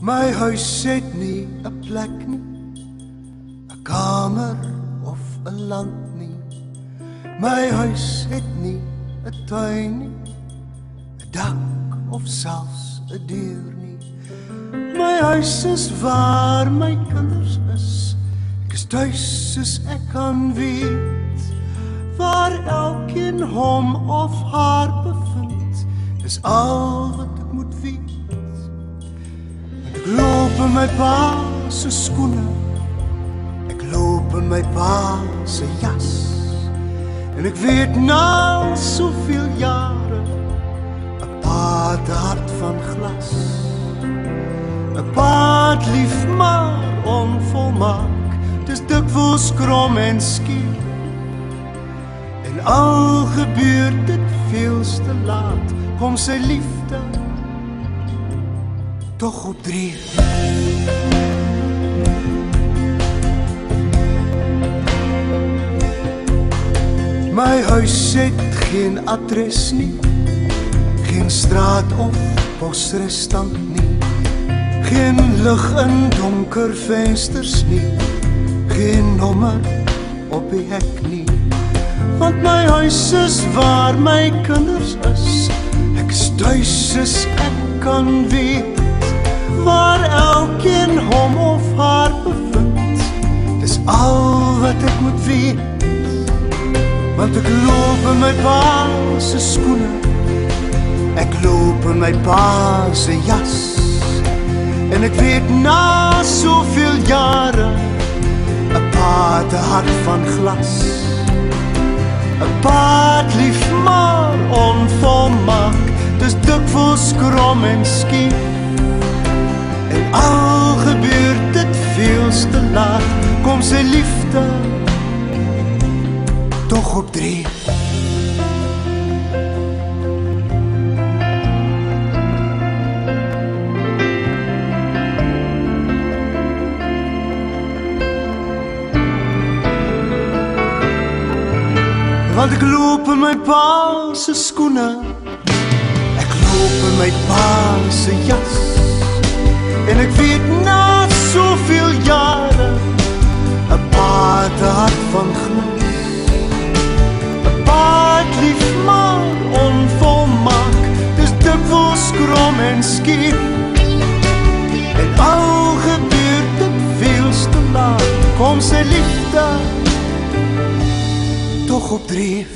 My huis het nie 'n plek nie, 'n kamer of 'n land nie. My huis het nie 'n tuin nie, 'n dak of selfs 'n deur nie. My huis is waar my kinders is. Ek is tuis soos ek kan weet. Waar elkeen hom of haar bevind, is al wat ek moet weet. Ek loop in my pa se skoene, ek loop in my pa se jas, en ek weet na soveel jare, 'n pa het 'n hart van glas. 'n pa het lief maar onvolmaak, dis dikwels krom en skief. En al gebeur dit veels te laat, kom sy liefde toch op dreef. My huis het geen adres nie, geen straat of posrestant nie, geen lig in donker vensters nie, geen nommer op die hek nie. Want my huis is waar my kinders is. Ek is tuis soos ek kan weet. Waar elkeen hom of haar bevind, dis al wat ek moet weet. Want ek loop in my pa se skoene, ek loop in my pa se jas, en ek weet na soveel jare, 'n pa het 'n hart van glas. 'n pa het lief maar onvolmaak, dis dikwels krom en skief. En al gebeur dit veels te laat, kom sy liefde toch op dreef. Want ek loop in my pa se skoene, ek loop in my pa se jas, en ek weet na soveel jare, 'n pa het 'n hart van glas. 'n pa het lief maar onvolmaak, dis dikwels krom en skief. En al gebeur dit veels te laat, kom sy liefde toch op dreef.